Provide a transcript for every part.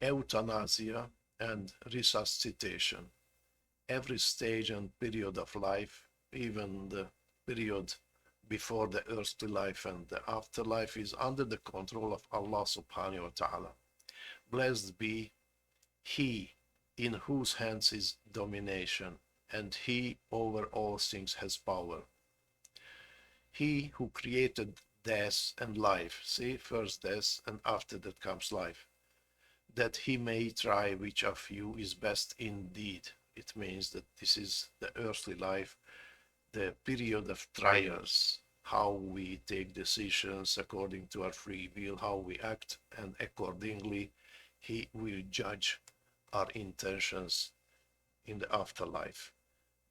euthanasia, and resuscitation. Every stage and period of life, even the period before the earthly life and the afterlife, is under the control of Allah subhanahu wa ta'ala. Blessed be He in whose hands is domination, and He over all things has power. He who created death and life, see, first death and after that comes life, that He may try which of you is best indeed. It means that this is the earthly life, the period of trials, how we take decisions according to our free will, how we act, and accordingly He will judge our intentions in the afterlife.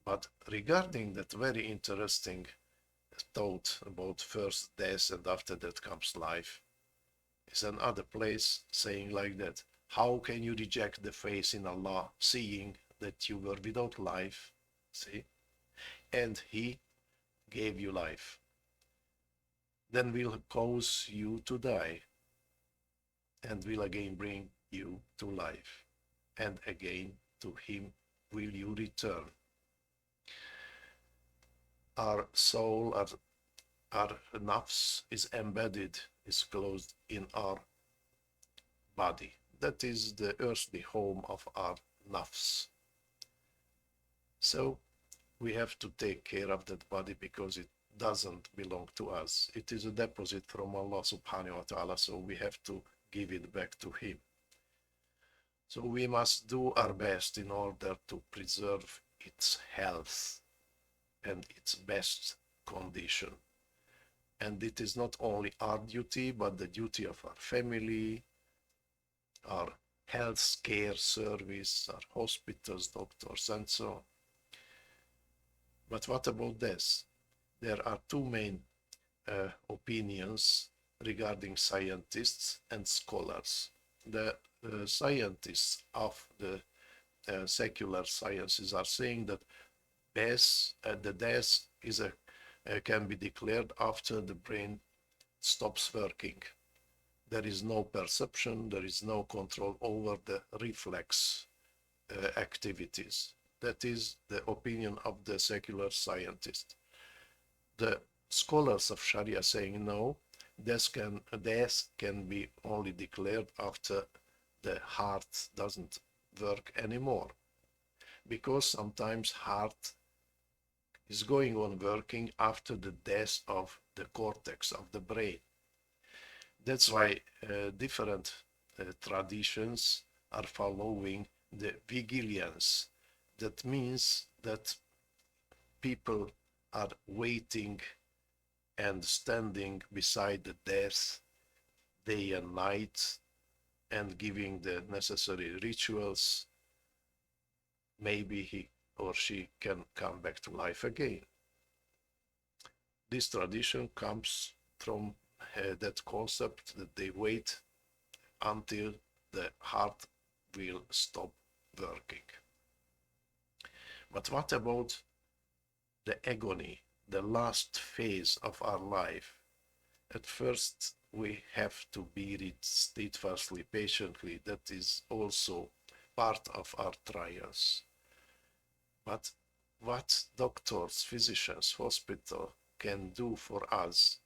But regarding that very interesting thought about first death and after that comes life, is another place saying like that: how can you reject the faith in Allah, seeing that you were without life, see, and He gave you life? Then will cause you to die, and will again bring you to life, and again to Him will you return. Our soul, our nafs is embedded, is closed in our body. That is the earthly home of our nafs. So we have to take care of that body because it doesn't belong to us. It is a deposit from Allah subhanahu wa ta'ala, so we have to give it back to Him. So we must do our best in order to preserve its health and its best condition. And it is not only our duty, but the duty of our family, our health care service, our hospitals, doctors, and so on. But what about this? There are two main opinions regarding scientists and scholars. The scientists of the secular sciences are saying that the death is can be declared after the brain stops working. There is no perception, there is no control over the reflex activities. That is the opinion of the secular scientist. The scholars of Sharia saying no, death can be only declared after the heart doesn't work anymore, because sometimes heart is going on working after the death of the cortex of the brain. That's why different traditions are following the vigilance. That means that people are waiting and standing beside the death day and night and giving the necessary rituals. Maybe he or she can come back to life again. This tradition comes from that concept that they wait until the heart will stop working. But what about the agony, the last phase of our life? At first, we have to bear it steadfastly, patiently. That is also part of our trials. But what doctors, physicians, hospital can do for us,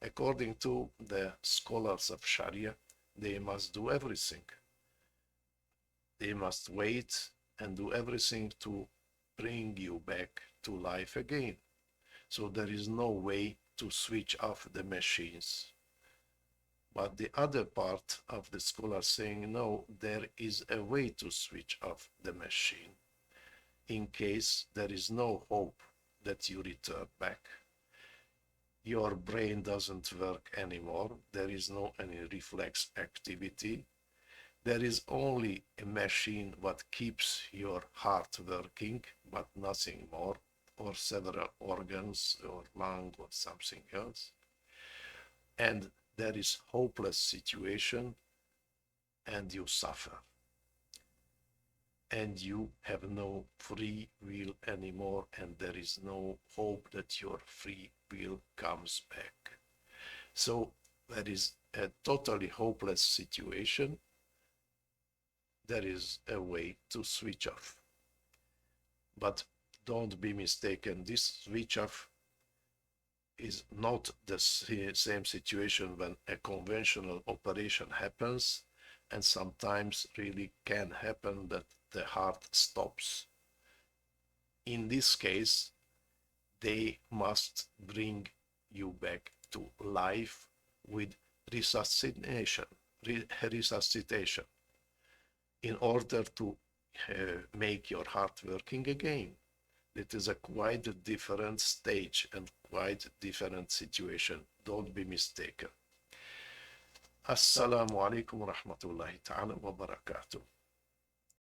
according to the scholars of Sharia, they must do everything. They must wait and do everything to bring you back to life again. So there is no way to switch off the machines. But the other part of the scholar saying, no, there is a way to switch off the machine in case there is no hope that you return back. Your brain doesn't work anymore. There is no any reflex activity. There is only a machine what keeps your heart working, but nothing more, or several organs or lung or something else. And there is hopeless situation and you suffer. And you have no free will anymore, and there is no hope that your free will comes back. So there is a totally hopeless situation, there is a way to switch off. But don't be mistaken, this switch off is not the same situation when a conventional operation happens, and sometimes really can happen that the heart stops. In this case, they must bring you back to life with resuscitation, resuscitation in order to make your heart working again. It is a quite different stage and quite different situation. Don't be mistaken. Assalamu alaikum wa rahmatullahi ta'ala wa barakatuh.